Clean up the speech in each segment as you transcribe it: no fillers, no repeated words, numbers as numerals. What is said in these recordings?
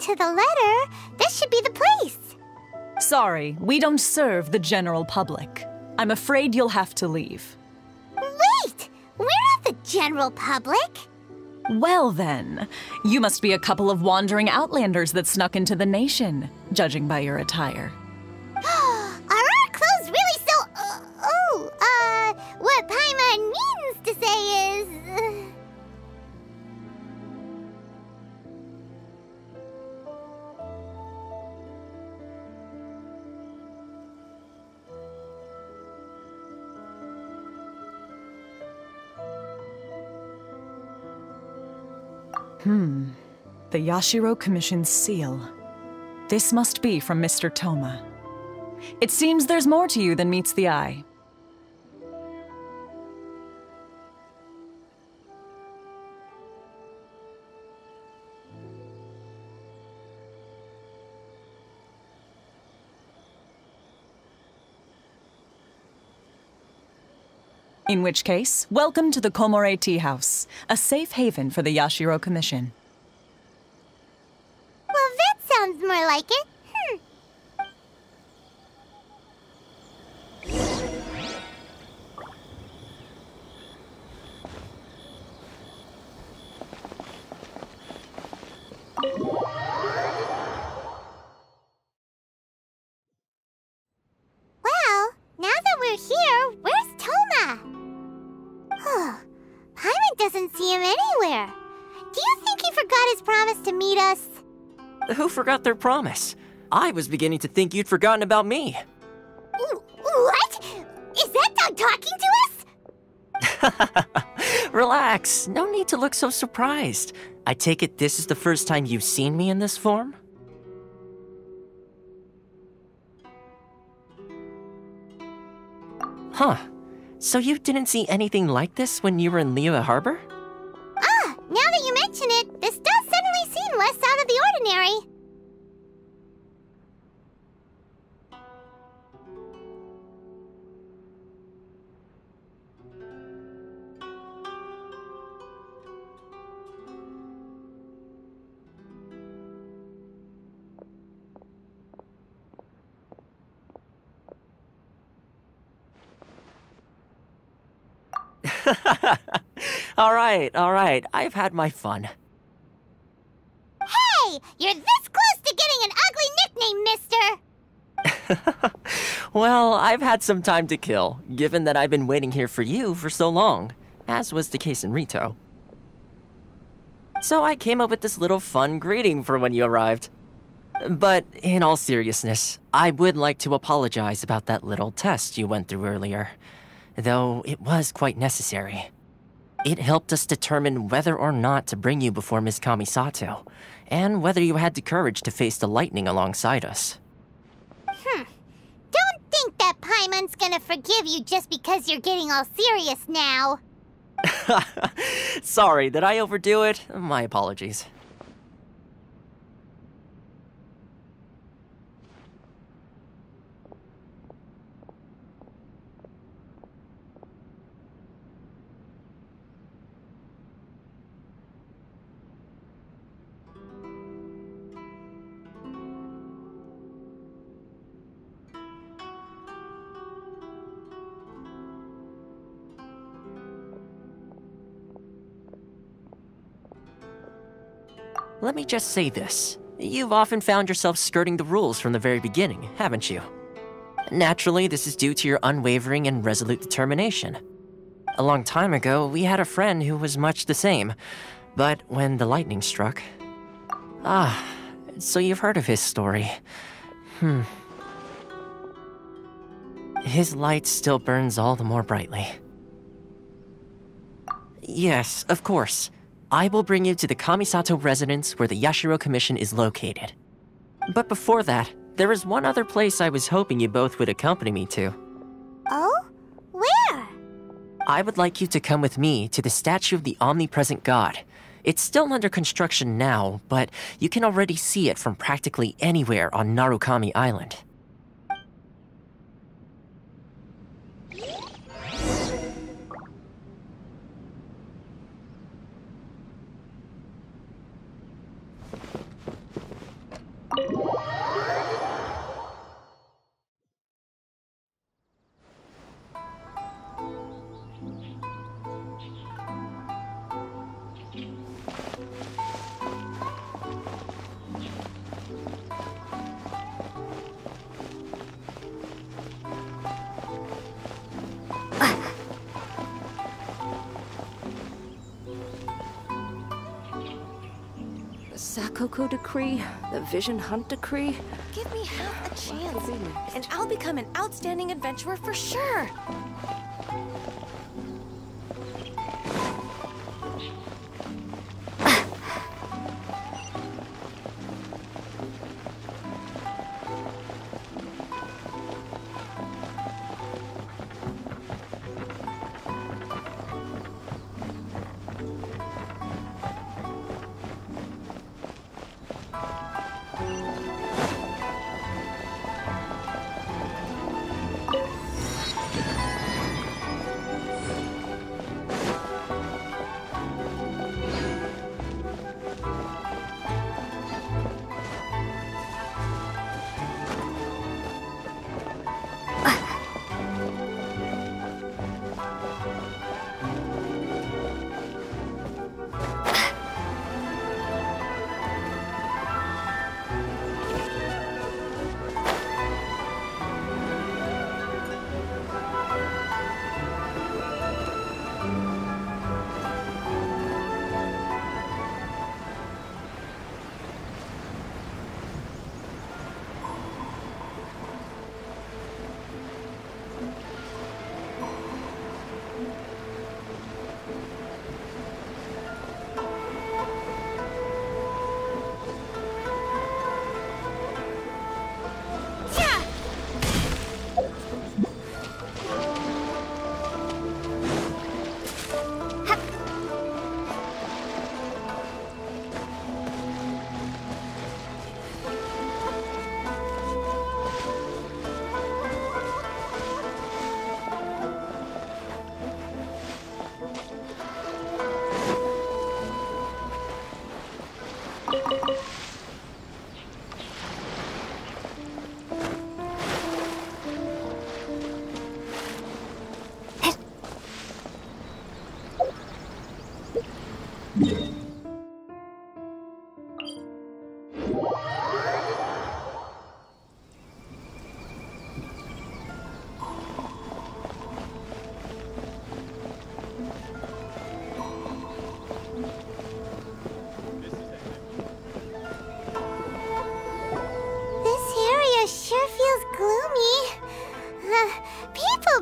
to the letter, this should be the place. Sorry, we don't serve the general public. I'm afraid you'll have to leave. Wait! We're not the general public. Well then, you must be a couple of wandering outlanders that snuck into the nation, judging by your attire. Are our clothes really so... what Paimon means to say is... The Yashiro Commission's seal. This must be from Mr. Toma. It seems there's more to you than meets the eye. In which case, welcome to the Komore Tea House, a safe haven for the Yashiro Commission. Well, that sounds more like it. Well, now that we're here, where's Toma? Paimon doesn't see him anywhere. Do you think he forgot his promise to meet us? Who forgot their promise? I was beginning to think you'd forgotten about me. What? Is that dog talking to us? Relax, no need to look so surprised. I take it this is the first time you've seen me in this form? Huh. So you didn't see anything like this when you were in Liyue Harbor? Now that you mention it, this does suddenly seem less out of the ordinary. All right. I've had my fun. Hey! You're this close to getting an ugly nickname, mister! Well, I've had some time to kill, given that I've been waiting here for you for so long, as was the case in Rito. So I came up with this little fun greeting for when you arrived. But in all seriousness, I would like to apologize about that little test you went through earlier, though it was quite necessary. It helped us determine whether or not to bring you before Miss Kamisato, and whether you had the courage to face the lightning alongside us. Don't think that Paimon's gonna forgive you just because you're getting all serious now. Sorry, did I overdo it? My apologies. Let me just say this. You've often found yourself skirting the rules from the very beginning, haven't you? Naturally, this is due to your unwavering and resolute determination. A long time ago, we had a friend who was much the same, but when the lightning struck... so you've heard of his story. His light still burns all the more brightly. Yes, of course. I will bring you to the Kamisato residence where the Yashiro Commission is located. But before that, there is one other place I was hoping you both would accompany me to. Oh? Where? I would like you to come with me to the statue of the omnipresent god. It's still under construction now, but you can already see it from practically anywhere on Narukami Island. Sakoku Decree, the Vision Hunt Decree. Give me half a chance, and I'll become an outstanding adventurer for sure.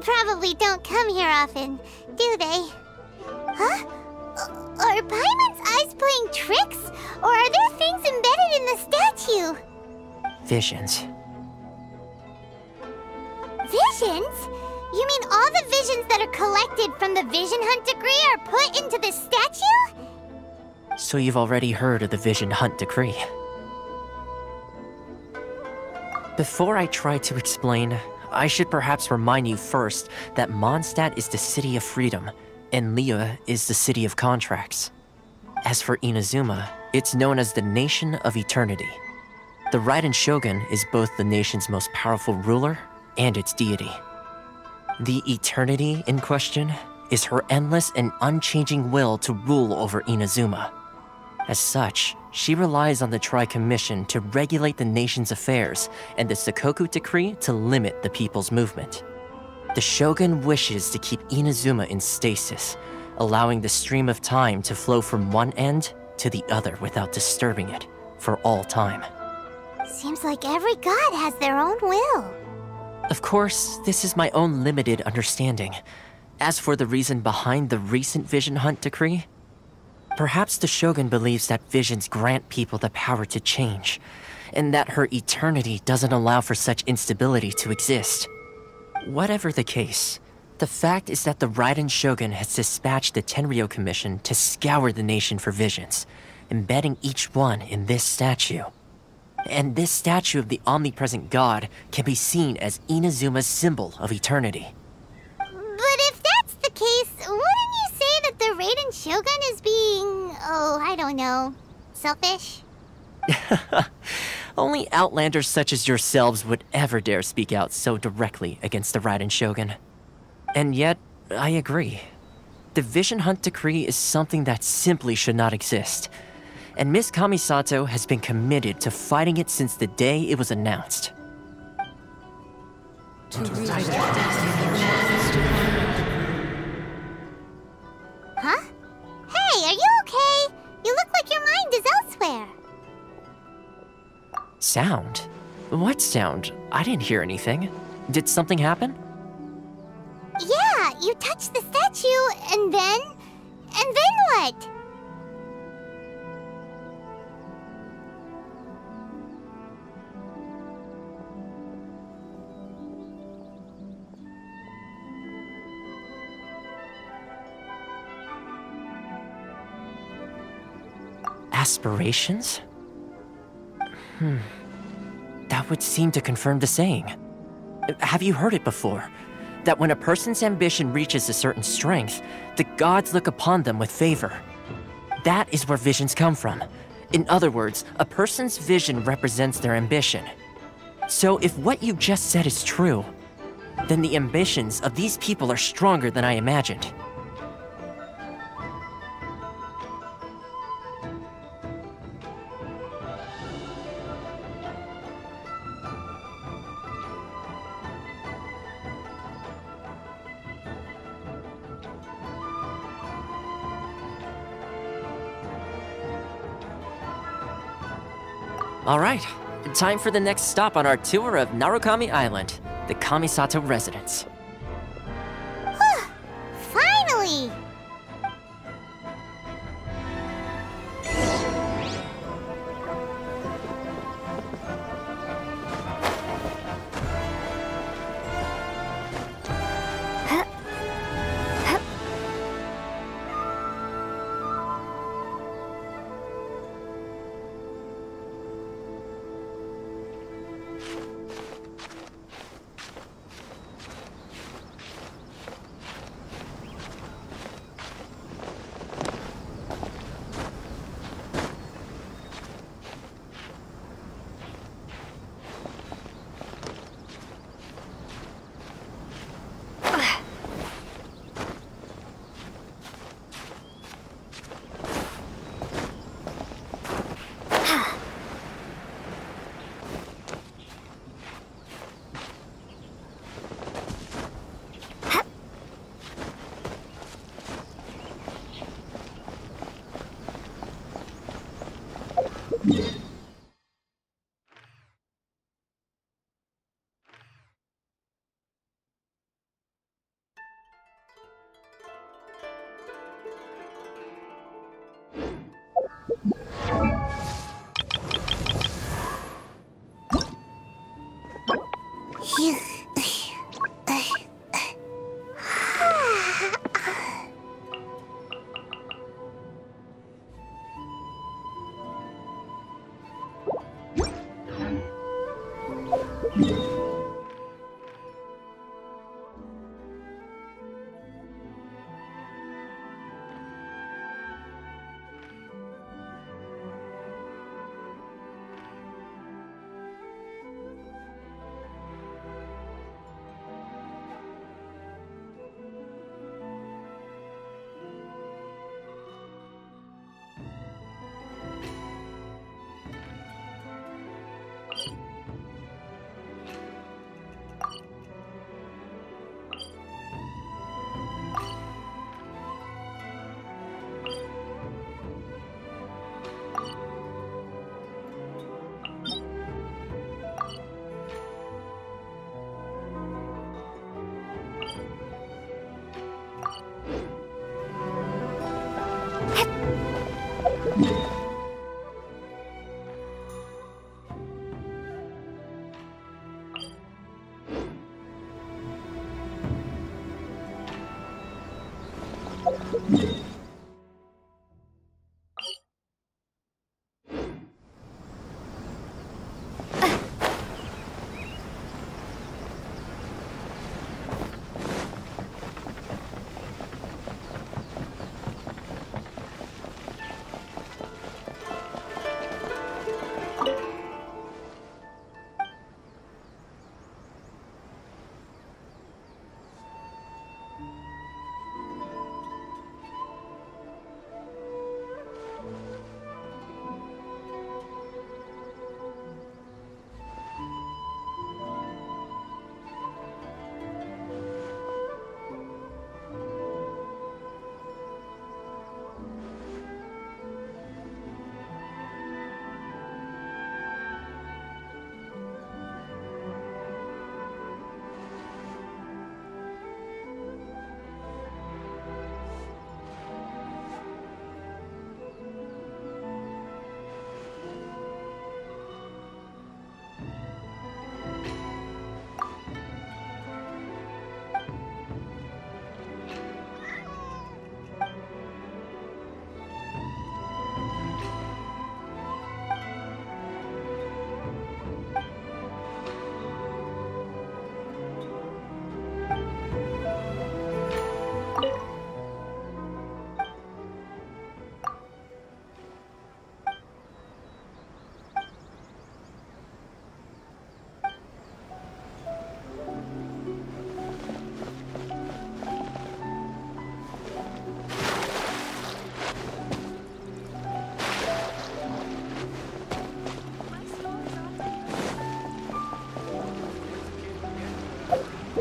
Probably don't come here often, do they? Huh? Are Paimon's eyes playing tricks? Or are there things embedded in the statue? Visions. Visions? You mean all the visions that are collected from the Vision Hunt Decree are put into this statue? So you've already heard of the Vision Hunt Decree. Before I try to explain, I should perhaps remind you first that Mondstadt is the city of freedom, and Liyue is the city of contracts. As for Inazuma, it's known as the Nation of Eternity. The Raiden Shogun is both the nation's most powerful ruler and its deity. The Eternity in question is her endless and unchanging will to rule over Inazuma. As such, she relies on the Tri-Commission to regulate the nation's affairs and the Sakoku Decree to limit the people's movement. The Shogun wishes to keep Inazuma in stasis, allowing the stream of time to flow from one end to the other without disturbing it for all time. Seems like every god has their own will. Of course, this is my own limited understanding. As for the reason behind the recent Vision Hunt Decree, perhaps the Shogun believes that visions grant people the power to change, and that her eternity doesn't allow for such instability to exist. Whatever the case, the fact is that the Raiden Shogun has dispatched the Tenryou Commission to scour the nation for visions, embedding each one in this statue. And this statue of the omnipresent god can be seen as Inazuma's symbol of eternity. But if that's the case, wouldn't you say that the Raiden Shogun is being, I don't know, selfish? Only outlanders such as yourselves would ever dare speak out so directly against the Raiden Shogun. And yet, I agree. The Vision Hunt Decree is something that simply should not exist. And Miss Kamisato has been committed to fighting it since the day it was announced. Huh? Hey, are you okay? You look like your mind is elsewhere. Sound? What sound? I didn't hear anything. Did something happen? Yeah, you touched the statue, and then what? Aspirations? That would seem to confirm the saying. Have you heard it before? That when a person's ambition reaches a certain strength, the gods look upon them with favor. That is where visions come from. In other words, a person's vision represents their ambition. So if what you just said is true, then the ambitions of these people are stronger than I imagined. Alright, time for the next stop on our tour of Narukami Island, the Kamisato residence. Finally!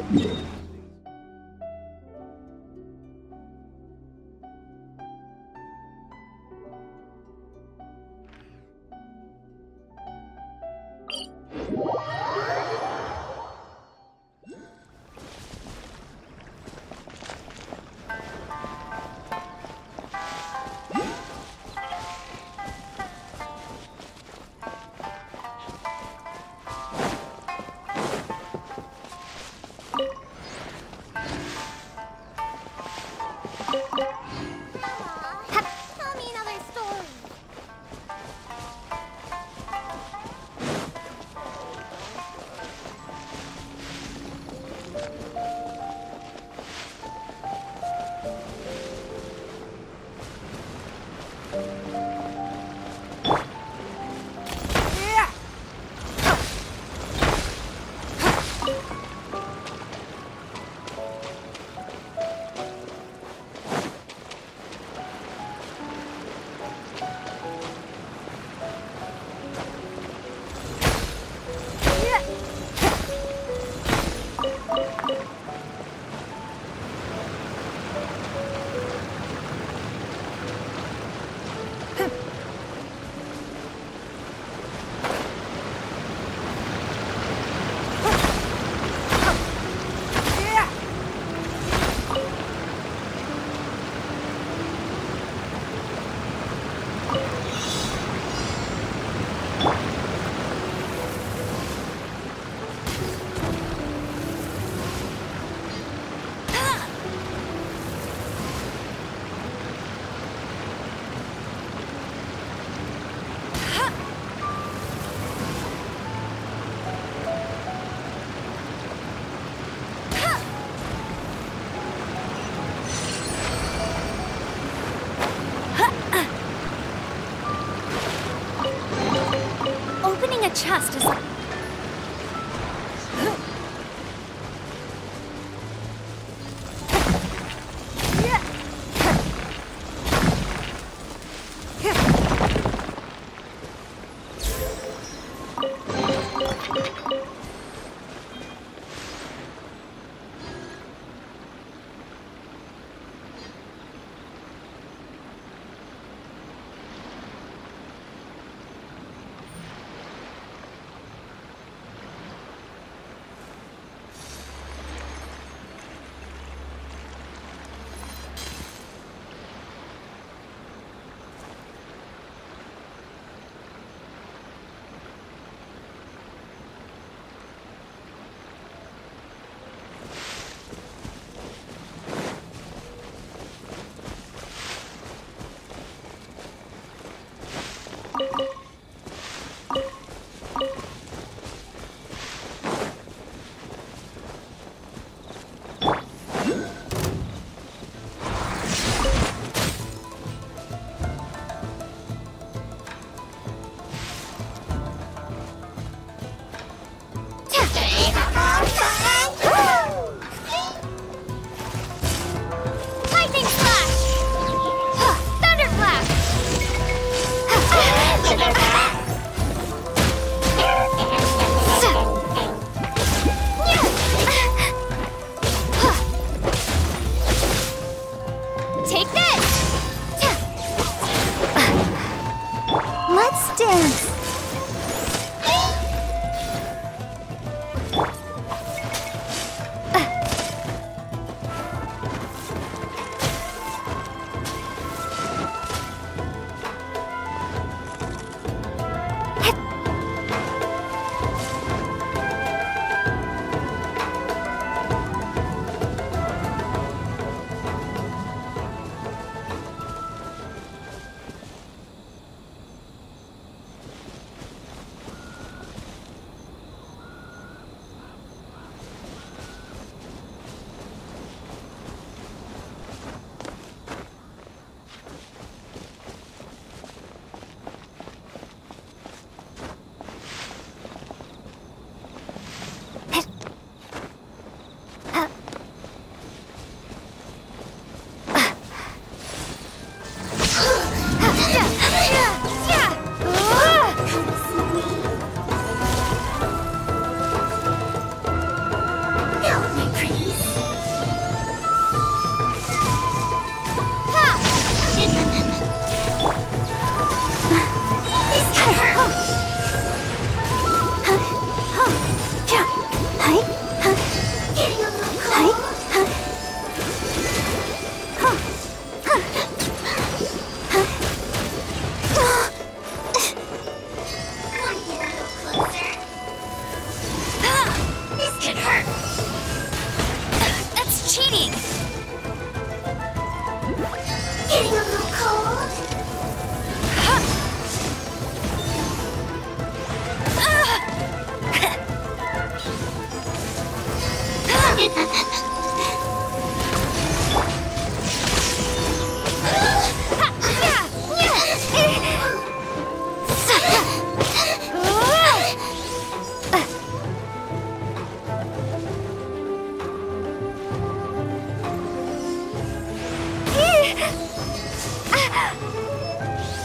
Tell me another story. Opening a chest is like...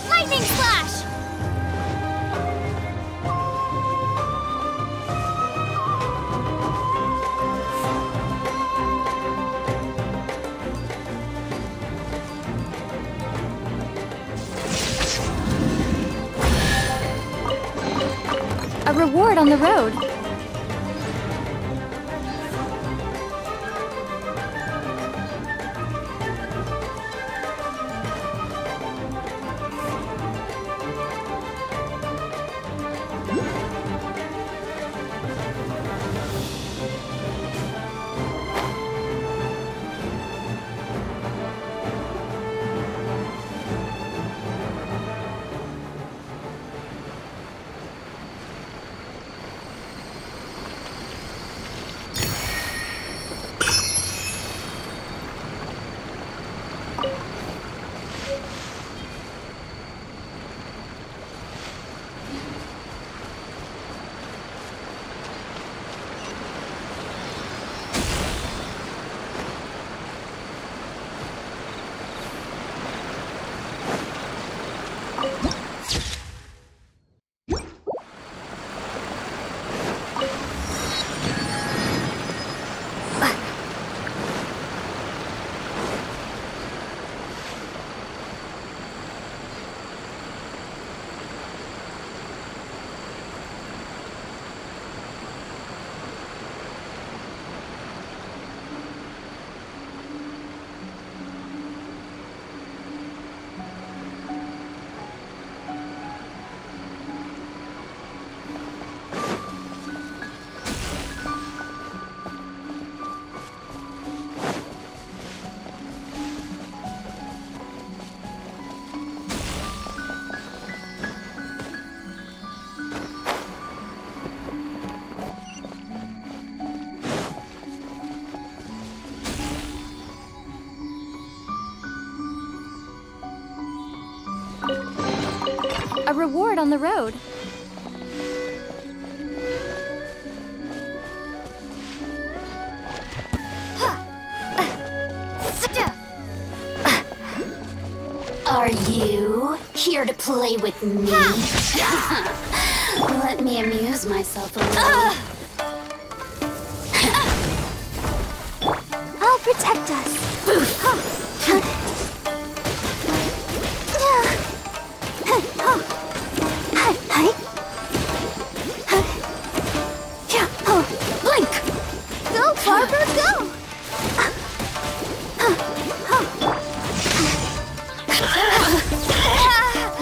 Lightning Slash! A reward on the road. A reward on the road. Are you here to play with me? Let me amuse myself a little. I'll protect us. Blink! Go, Barbara, go!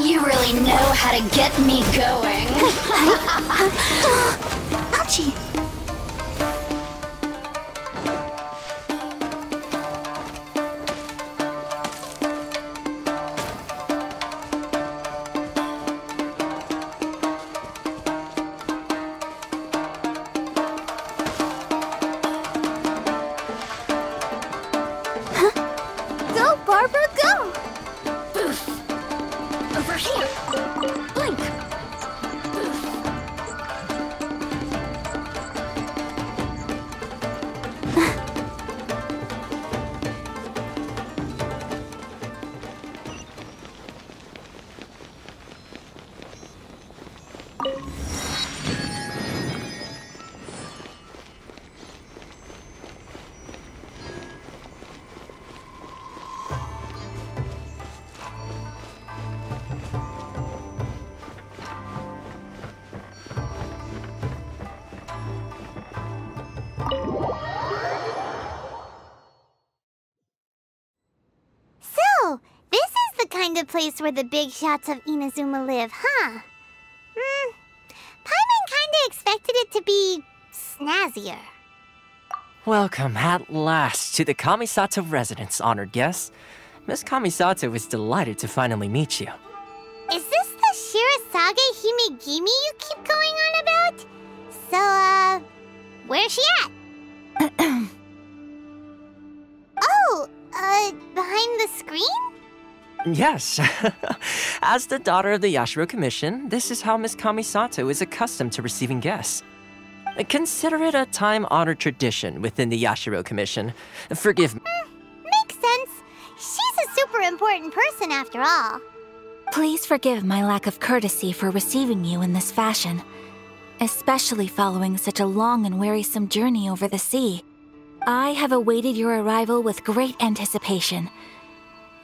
You really know how to get me going. Ouchie! Go, Barbara, go! Over here. Blink. So, this is the kind of place where the big shots of Inazuma live, huh? Paimon kinda expected it to be snazzier. Welcome at last to the Kamisato residence, honored guests. Miss Kamisato is delighted to finally meet you. Is this the Shirasage Himegimi you keep going on about? So, where's she at? Oh, behind the screen? Yes. As the daughter of the Yashiro Commission, this is how Miss Kamisato is accustomed to receiving guests. Consider it a time-honored tradition within the Yashiro Commission. Forgive me. Makes sense. She's a super important person after all. Please forgive my lack of courtesy for receiving you in this fashion, especially following such a long and wearisome journey over the sea. I have awaited your arrival with great anticipation,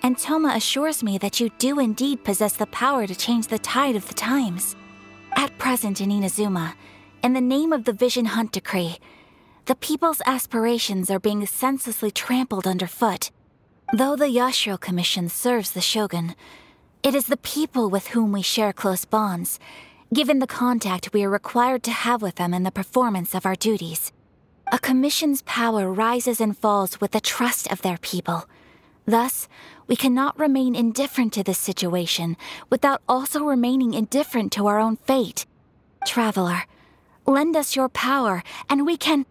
and Toma assures me that you do indeed possess the power to change the tide of the times. At present in Inazuma, in the name of the Vision Hunt Decree, the people's aspirations are being senselessly trampled underfoot. Though the Yashiro Commission serves the Shogun, it is the people with whom we share close bonds, given the contact we are required to have with them in the performance of our duties. A commission's power rises and falls with the trust of their people. Thus, we cannot remain indifferent to this situation without also remaining indifferent to our own fate. Traveler, lend us your power, and we can...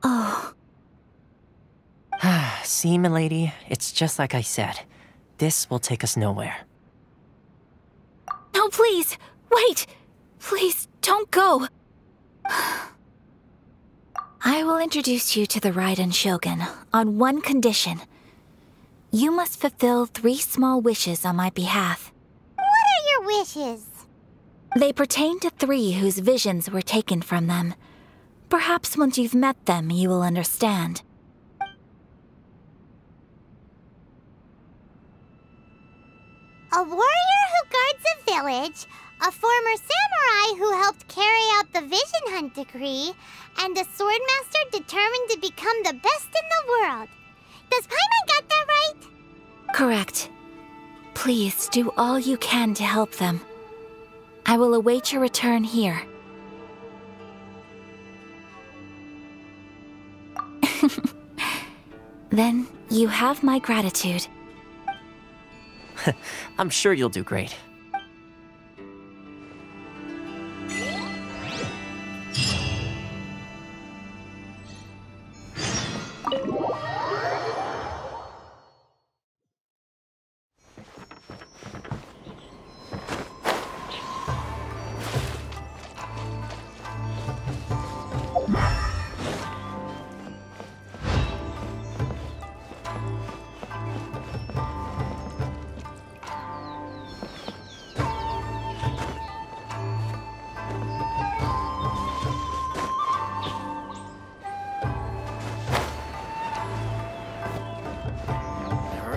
Oh. See, milady, it's just like I said. This will take us nowhere. No, please! Wait! Please, don't go! I will introduce you to the Raiden Shogun on one condition. You must fulfill 3 small wishes on my behalf. What are your wishes? They pertain to 3 whose visions were taken from them. Perhaps once you've met them, you will understand. A warrior who guards a village, a former samurai who helped carry out the Vision Hunt Decree, and a swordmaster determined to become the best in the world. Does Paimon got that right? Correct. Please do all you can to help them. I will await your return here. Then you have my gratitude. I'm sure you'll do great.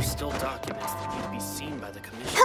Still documents that need to be seen by the Commission.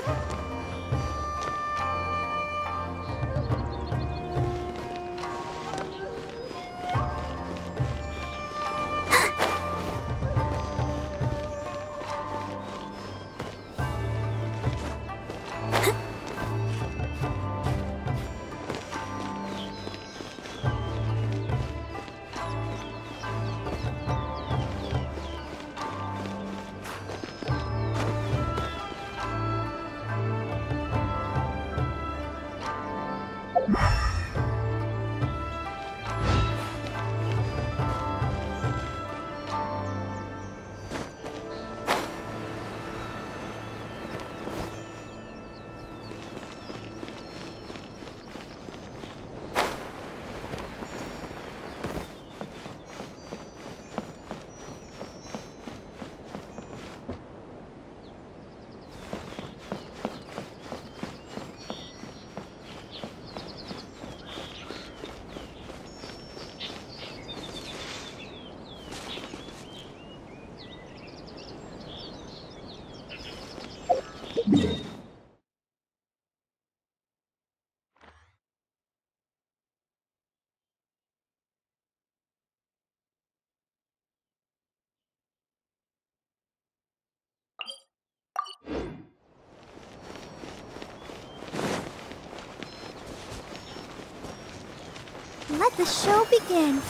Let the show begin.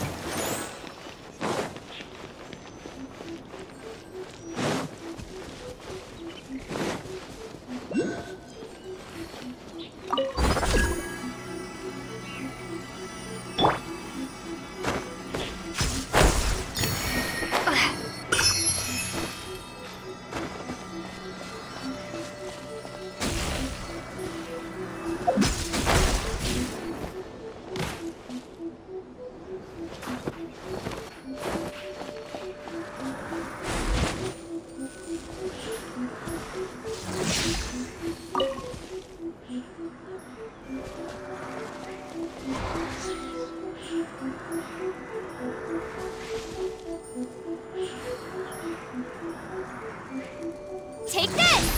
Take this!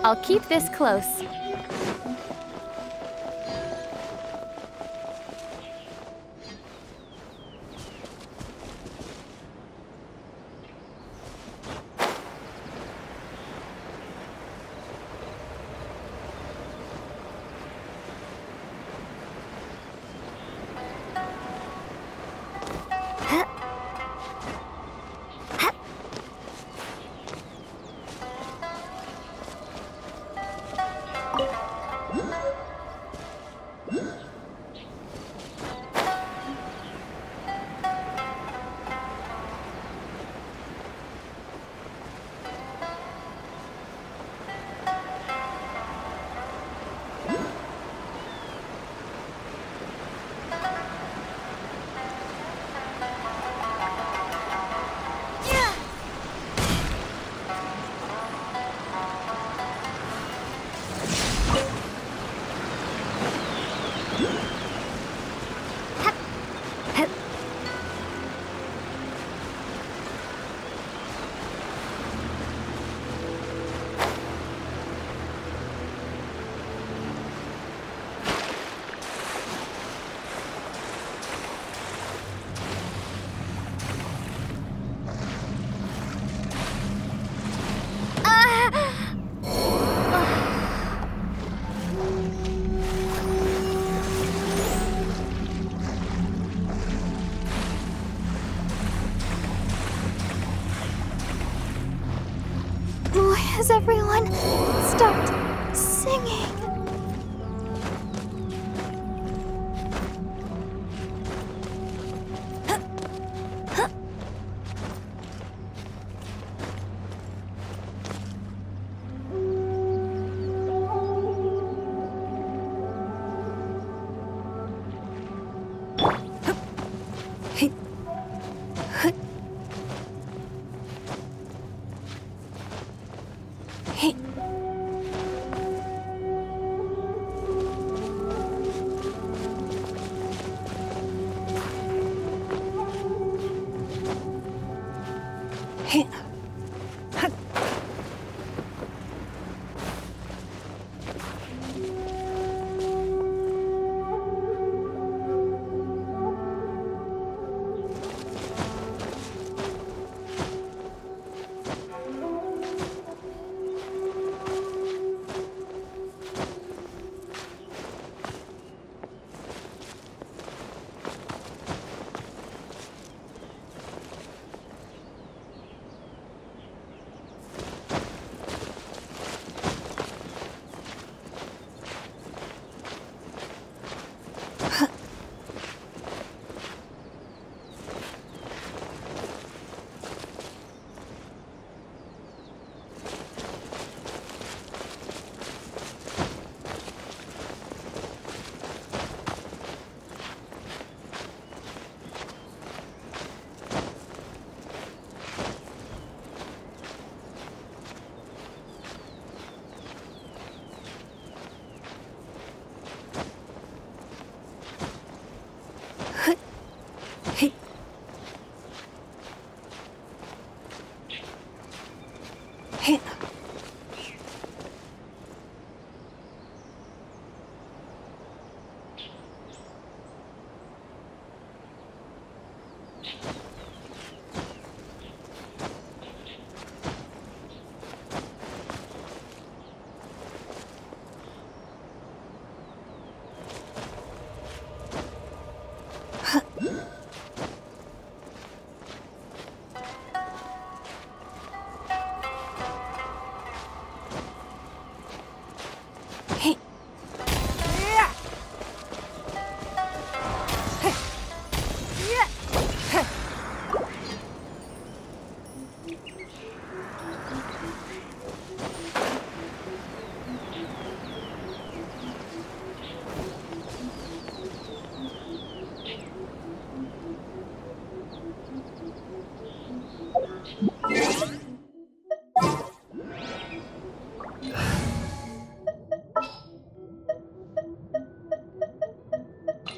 I'll keep this close. Why has everyone stopped singing?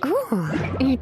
Oh, you...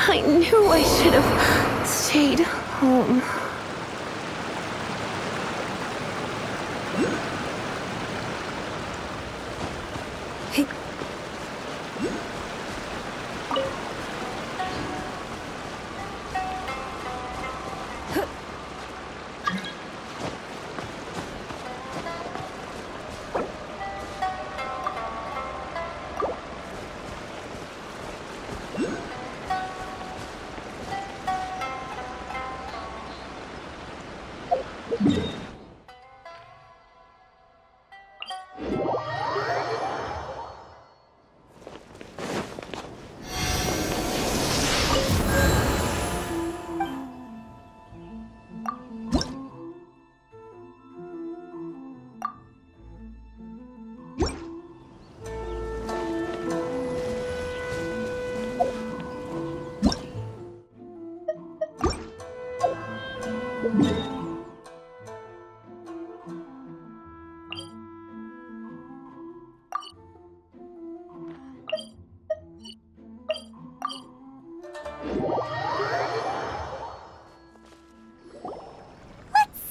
I knew I should have stayed home.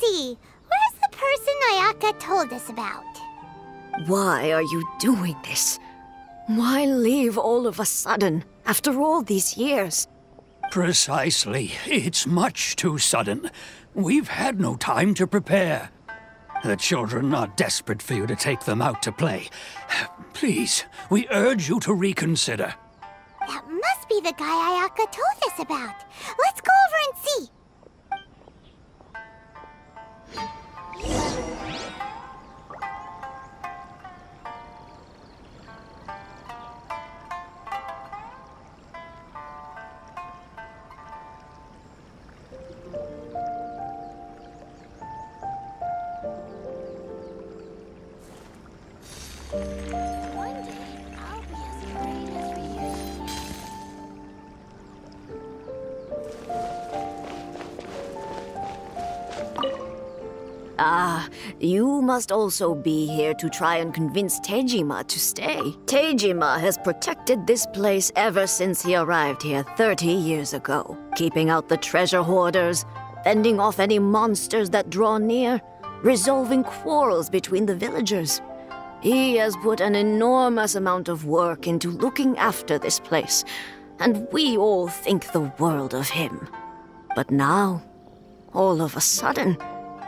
Where's the person Ayaka told us about? Why are you doing this? Why leave all of a sudden, after all these years? Precisely. It's much too sudden. We've had no time to prepare. The children are desperate for you to take them out to play. Please, we urge you to reconsider. That must be the guy Ayaka told us about. Let's go over and see. One day, I'll be as great as we used to be. Ah, you must also be here to try and convince Tejima to stay. Tejima has protected this place ever since he arrived here 30 years ago, keeping out the treasure hoarders, fending off any monsters that draw near, resolving quarrels between the villagers. He has put an enormous amount of work into looking after this place, and we all think the world of him. But now, all of a sudden,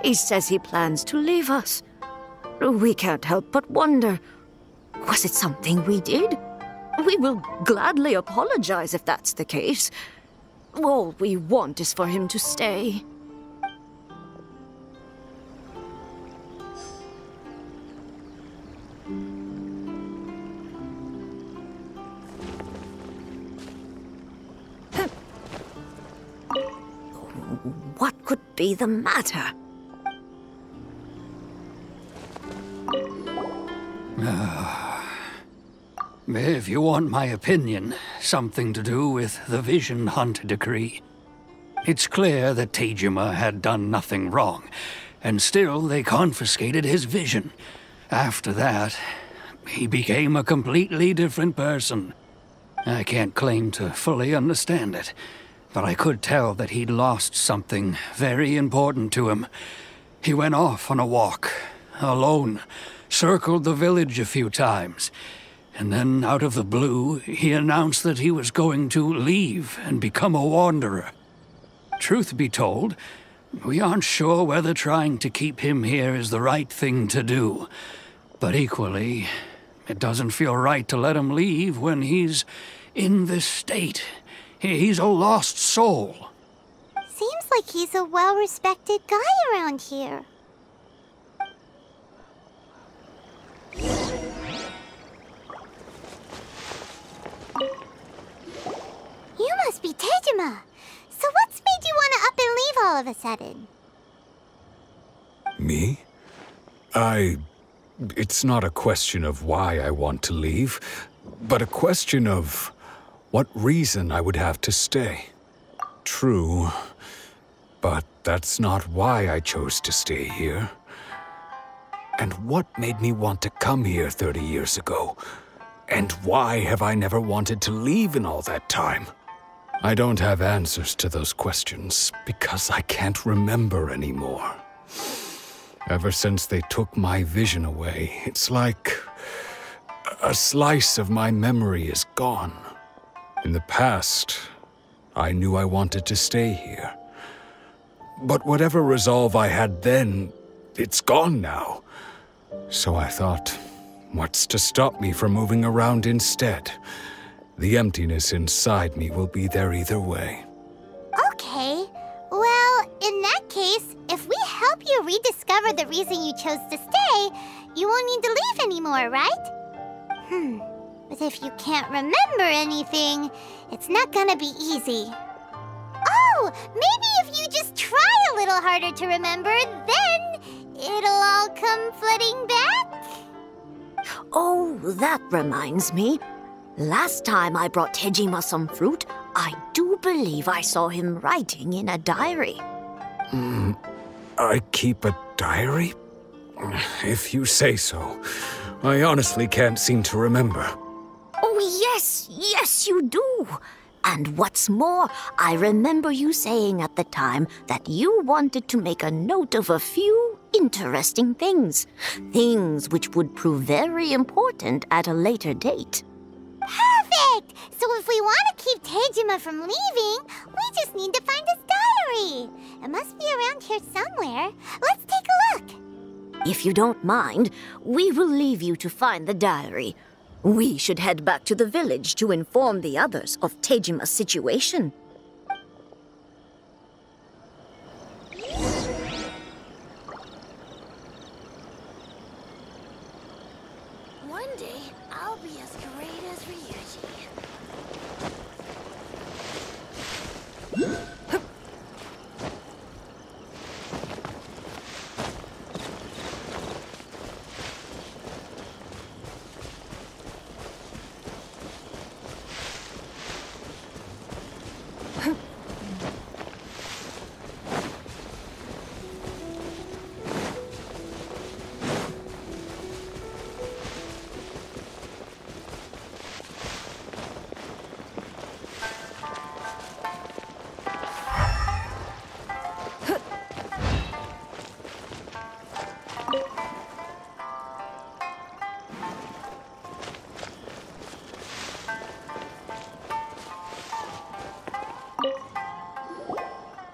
he says he plans to leave us. We can't help but wonder, was it something we did? We will gladly apologize if that's the case. All we want is for him to stay. What could be the matter? If you want my opinion, something to do with the Vision Hunt decree. It's clear that Tejima had done nothing wrong, and still they confiscated his vision. After that, he became a completely different person. I can't claim to fully understand it, but I could tell that he'd lost something very important to him. He went off on a walk, alone, circled the village a few times, and then out of the blue, he announced that he was going to leave and become a wanderer. Truth be told, we aren't sure whether trying to keep him here is the right thing to do. But equally, it doesn't feel right to let him leave when he's in this state. He's a lost soul. Seems like he's a well-respected guy around here. Tejima. So what's made you want to up and leave all of a sudden? Me? It's not a question of why I want to leave, but a question of what reason I would have to stay. True, but that's not why I chose to stay here. And what made me want to come here 30 years ago? And why have I never wanted to leave in all that time? I don't have answers to those questions because I can't remember anymore. Ever since they took my vision away, it's like a slice of my memory is gone. In the past, I knew I wanted to stay here. But whatever resolve I had then, it's gone now. So I thought, what's to stop me from moving around instead? The emptiness inside me will be there either way. Okay. Well, in that case, if we help you rediscover the reason you chose to stay, you won't need to leave anymore, right? But if you can't remember anything, it's not gonna be easy. Oh, maybe if you just try a little harder to remember, then it'll all come flooding back? Oh, that reminds me. Last time I brought Tejima some fruit, I do believe I saw him writing in a diary. I keep a diary? If you say so. I honestly can't seem to remember. Oh, yes, you do. And what's more, I remember you saying at the time that you wanted to make a note of a few interesting things. Things which would prove very important at a later date. Perfect! So if we want to keep Tejima from leaving, we just need to find his diary. It must be around here somewhere. Let's take a look. If you don't mind, we will leave you to find the diary. We should head back to the village to inform the others of Tejima's situation. One day, I'll be as great as Ryuji.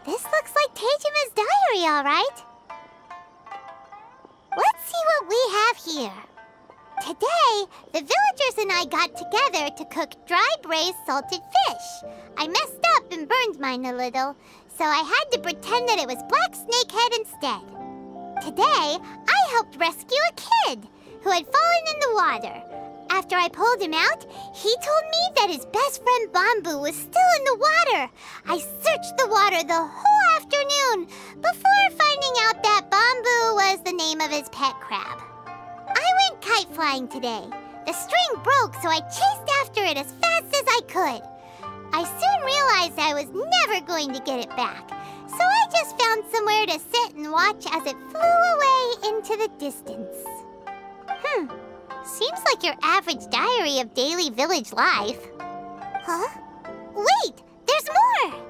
This looks like Tejima's diary, all right. Let's see what we have here. Today, the villagers and I got together to cook dry braised salted fish. I messed up and burned mine a little, so I had to pretend that it was black snakehead instead. Today, I helped rescue a kid who had fallen in the water. After I pulled him out, he told me that his best friend Bamboo was still in the water. I searched the water the whole afternoon before finding out that Bamboo was the name of his pet crab. I went kite flying today. The string broke, so I chased after it as fast as I could. I soon realized I was never going to get it back, so I just found somewhere to sit and watch as it flew away into the distance. Seems like your average diary of daily village life. Huh? Wait, there's more!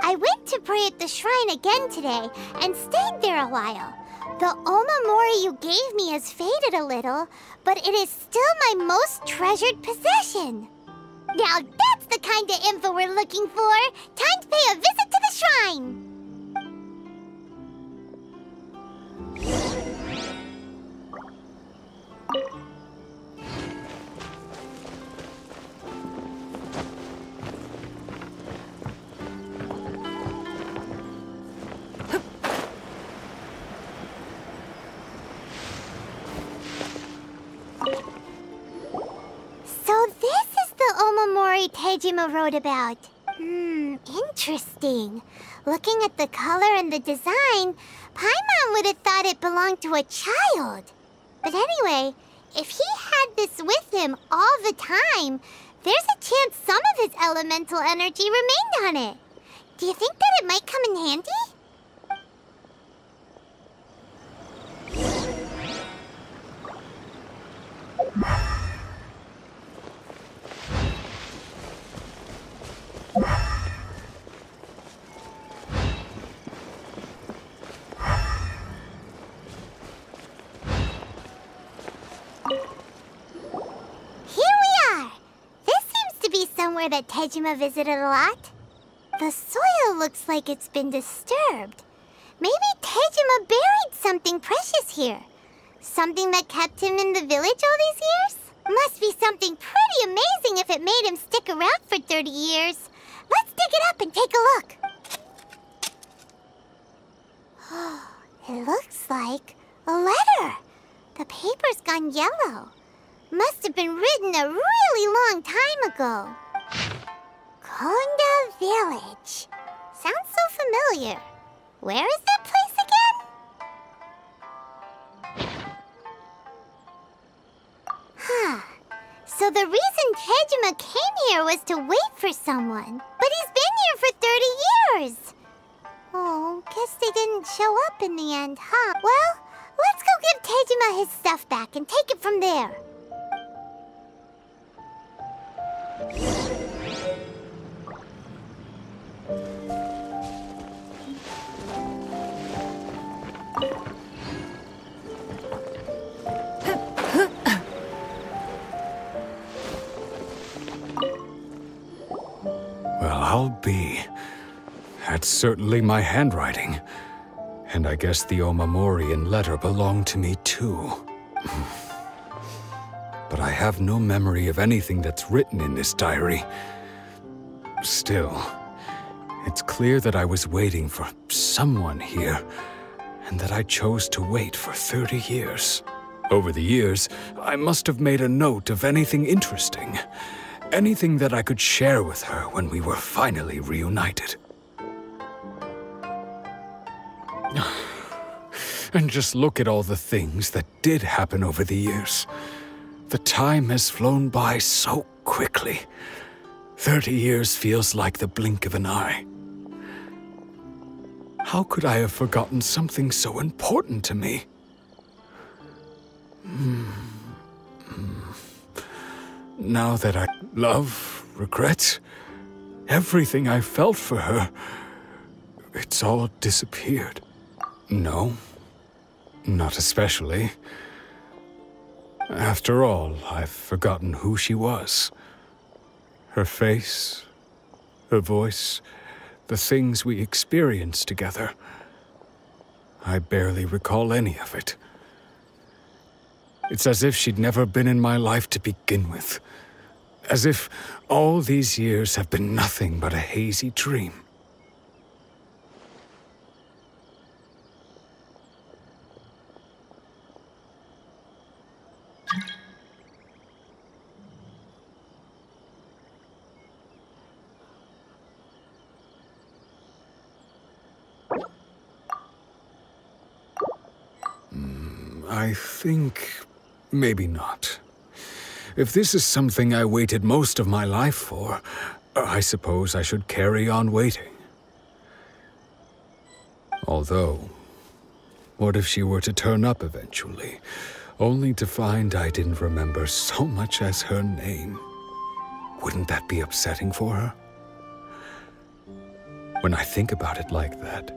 I went to pray at the shrine again today and stayed there a while. The omamori you gave me has faded a little, but it is still my most treasured possession. Now that's the kind of info we're looking for. Time to pay a visit to the shrine. So this is the omamori Tejima wrote about. Interesting. Looking at the color and the design, Paimon would have thought it belonged to a child. But anyway, if he had this with him all the time, there's a chance some of his elemental energy remained on it. Do you think that it might come in handy? Somewhere that Tejima visited a lot. The soil looks like it's been disturbed. Maybe Tejima buried something precious here. Something that kept him in the village all these years? Must be something pretty amazing if it made him stick around for 30 years. Let's dig it up and take a look. It looks like a letter. The paper's gone yellow. Must have been written a really long time ago. Konda Village. Sounds so familiar. Where is that place again? So the reason Tejima came here was to wait for someone. But he's been here for 30 years. Oh, guess they didn't show up in the end, huh? Well, let's go give Tejima his stuff back and take it from there. Well, I'll be. That's certainly my handwriting. And I guess the Omamorian letter belonged to me too. But I have no memory of anything that's written in this diary. Still, it's clear that I was waiting for someone here, and that I chose to wait for 30 years. Over the years, I must have made a note of anything interesting. Anything that I could share with her when we were finally reunited. And just look at all the things that did happen over the years. The time has flown by so quickly. 30 years feels like the blink of an eye. How could I have forgotten something so important to me? Now that I love, regret, everything I felt for her, it's all disappeared. No, not especially. After all, I've forgotten who she was. Her face, her voice, the things we experienced together. I barely recall any of it. It's as if she'd never been in my life to begin with. As if all these years have been nothing but a hazy dream. I think maybe not. If this is something I waited most of my life for, I suppose I should carry on waiting. Although, what if she were to turn up eventually, only to find I didn't remember so much as her name? Wouldn't that be upsetting for her? When I think about it like that,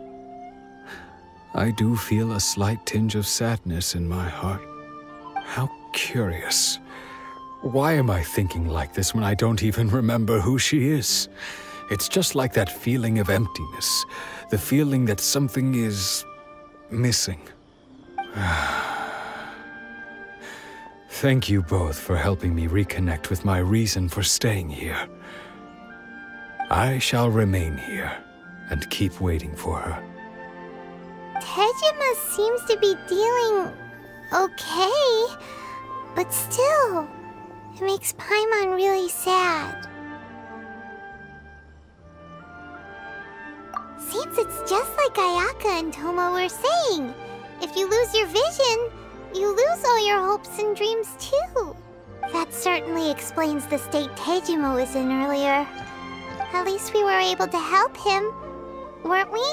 I do feel a slight tinge of sadness in my heart. How curious. Why am I thinking like this when I don't even remember who she is? It's just like that feeling of emptiness, the feeling that something is missing. Thank you both for helping me reconnect with my reason for staying here. I shall remain here and keep waiting for her. Tejima seems to be dealing okay, but still, it makes Paimon really sad. like Ayaka and Toma were saying. If you lose your vision, you lose all your hopes and dreams too. That certainly explains the state Tejima was in earlier. At least we were able to help him, weren't we?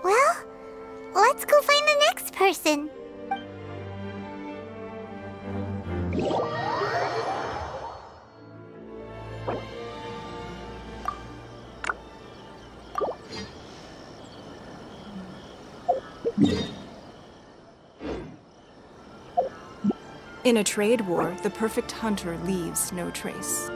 Well, let's go find the next person. In a trade war, the perfect hunter leaves no trace.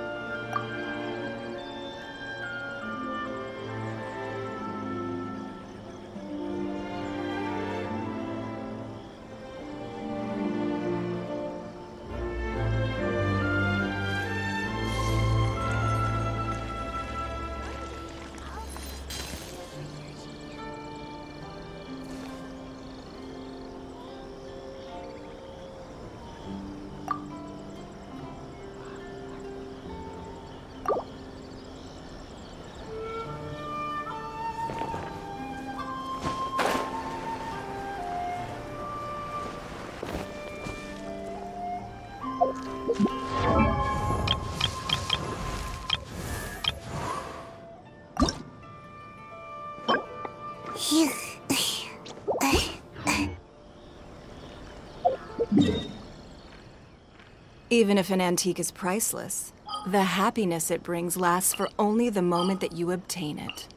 Even if an antique is priceless, the happiness it brings lasts for only the moment that you obtain it.